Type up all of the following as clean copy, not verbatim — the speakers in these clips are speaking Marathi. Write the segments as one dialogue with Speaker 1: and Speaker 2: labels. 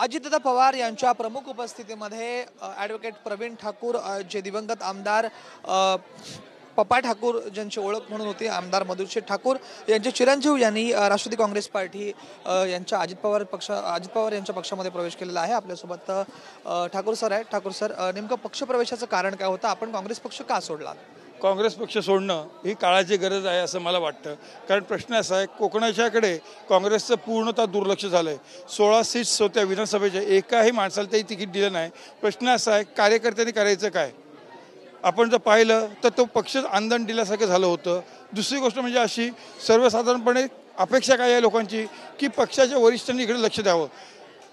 Speaker 1: अजितदादा पवार यांच्या प्रमुख उपस्थितीमध्ये ॲडव्होकेट प्रवीण ठाकूर, जे दिवंगत आमदार पप्पा ठाकूर ज्यांची ओळख म्हणून होती, आमदार मधुशेठ ठाकूर यांचे चिरंजीव यांनी राष्ट्रवादी काँग्रेस पार्टी यांच्या अजित पवार यांच्या पक्षामध्ये प्रवेश केलेला आहे। आपल्यासोबत ठाकूर सर आहेत। ठाकूर सर, नेमकं पक्षप्रवेशाचं कारण काय होतं? आपण काँग्रेस पक्ष का सोडला?
Speaker 2: काँग्रेस पक्ष सोडणं ही काळाची गरज आहे असं मला वाटतं। कारण प्रश्न असा आहे, कोकणाच्याकडे काँग्रेसचं पूर्णतः दुर्लक्ष झालं आहे। 16 सीट्स होत्या विधानसभेच्या, एकाही माणसाला तरी तिकीट दिलं नाही। प्रश्न असा आहे, कार्यकर्त्यांनी करायचं काय? आपण जर पाहिलं तर तो पक्षच आंदण दिल्यासारखं झालं होतं। दुसरी गोष्ट म्हणजे अशी, सर्वसाधारणपणे अपेक्षा काय आहे लोकांची की पक्षाच्या वरिष्ठांनी इकडे लक्ष द्यावं।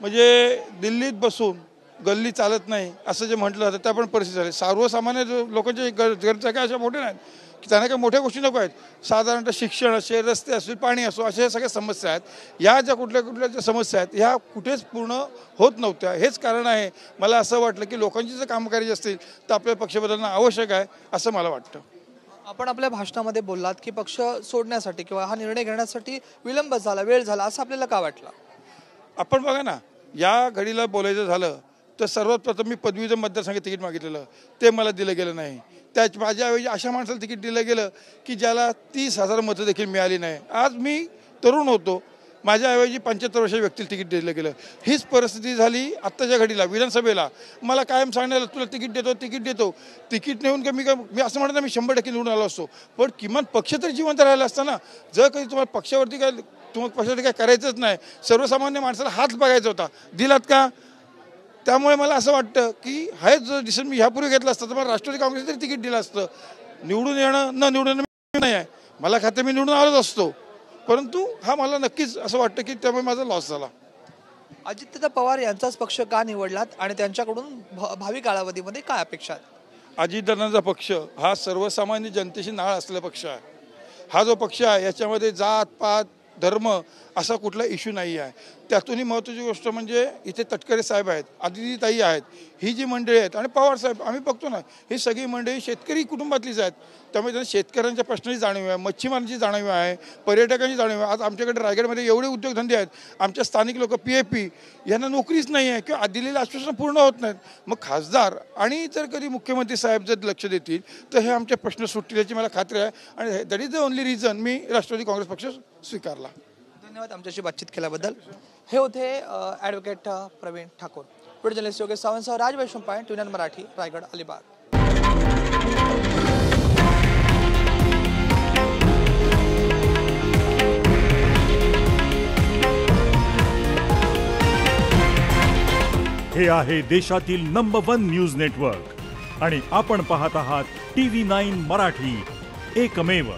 Speaker 2: म्हणजे दिल्लीत बसून गल्ली चालत नाही असं जे म्हटलं जातं त्या पण परिस्थिती झाली। सर्वसामान्य लोकांच्या गरजा काय अशा मोठ्या नाहीत की त्यांना काही मोठ्या गोष्टी नको आहेत। साधारणतः शिक्षण असेल, रस्ते असतील, पाणी असो, अशा सगळ्या समस्या आहेत। या ज्या कुठल्या ज्या समस्या आहेत ह्या कुठेच पूर्ण होत नव्हत्या। हेच कारण आहे मला असं वाटलं की लोकांची जर कामं करायची असतील तर आपल्या पक्ष बदलणं आवश्यक आहे असं मला वाटतं।
Speaker 1: आपण आपल्या भाषणामध्ये बोललात की पक्ष सोडण्यासाठी किंवा हा निर्णय घेण्यासाठी विलंब झाला, वेळ झाला, असं आपल्याला का वाटलं?
Speaker 2: आपण बघा ना, या घडीला बोलायचं झालं तर सर्वात प्रथम मी पदवीधर मतदारसंघात तिकीट मागितलेलं, ते मला दिलं गेलं नाही। त्याच माझ्याऐवजी अशा माणसाला तिकीट दिलं गेलं की ज्याला 30,000 मतं देखील मिळाली नाही। आज मी तरुण होतो, माझ्याऐवजी 75 वर्षाच्या व्यक्तीला तिकीट दिलं गेलं। हीच परिस्थिती झाली आत्ताच्या घडीला विधानसभेला। मला कायम सांगण्याला तुला तिकीट देतो, तिकीट नेऊन का मी असं म्हणत नाही मी 100% निवडून आलो असतो, पण किमान पक्ष तरी जिवंत राहिला असता ना। जर कधी तुम्हाला पक्षावरती काय करायचंच नाही, सर्वसामान्य माणसाला हात बघायचा होता, दिलात का? त्यामुळे मला असं वाटतं की हाच जो डिसिजन मी ह्यापूर्वी घेतला असतं तर मला राष्ट्रवादी काँग्रेस तरी तिकीट दिलं असतं। निवडून येणं न निवडून नाही आहे, मला खाते मी निवडून आलोच असतो, परंतु हा मला नक्कीच असं वाटतं की त्यामुळे माझा लॉस झाला।
Speaker 1: अजितदादा पवार यांचाच पक्ष का निवडलात आणि त्यांच्याकडून भावी कालावधीमध्ये काय अपेक्षा आहेत?
Speaker 2: अजितदादांचा पक्ष हा सर्वसामान्य जनतेशी नाळ असलेला पक्ष आहे। हा जो पक्ष आहे याच्यामध्ये जात पात धर्म असा कुठला इश्यू नाही आहे। त्यातूनही महत्त्वाची गोष्ट म्हणजे इथे तटकरे साहेब आहेत, आदितीताई आहेत, ही जी मंडळी आहेत आणि पवार साहेब, आम्ही बघतो ना ही सगळी मंडळी शेतकरी कुटुंबातलीच आहेत। त्यामुळे त्यांना शेतकऱ्यांच्या प्रश्नाची जाणीव आहे, मच्छीमारांची जाणीव आहे, पर्यटकांची जाणीव आहे। आज आमच्याकडे रायगडमध्ये एवढे उद्योगधंदे आहेत, आमच्या स्थानिक लोक PFP यांना नोकरीच नाही आहे किंवा दिलेलं आश्वासन पूर्ण होत नाहीत। मग खासदार आणि जर कधी मुख्यमंत्री साहेब जर लक्ष देतील तर हे आमचे प्रश्न सुटतील याची मला खात्री आहे आणि that is the only reason मी राष्ट्रवादी काँग्रेस पक्ष स्वीकारला।
Speaker 1: धन्यवाद आमच्याशी बातचीत केल्याबद्दल। हे होते advocate Pravin Thakur. Video journalist Yogesh सावंतसह राज वैष्णव, ट्यून मराठी, रायगड, अलिबाग।
Speaker 3: हे आहे देशातील नंबर 1 न्यूज नेटवर्क आणि आपण पाहत आहात TV9 मराठी, एकमेव।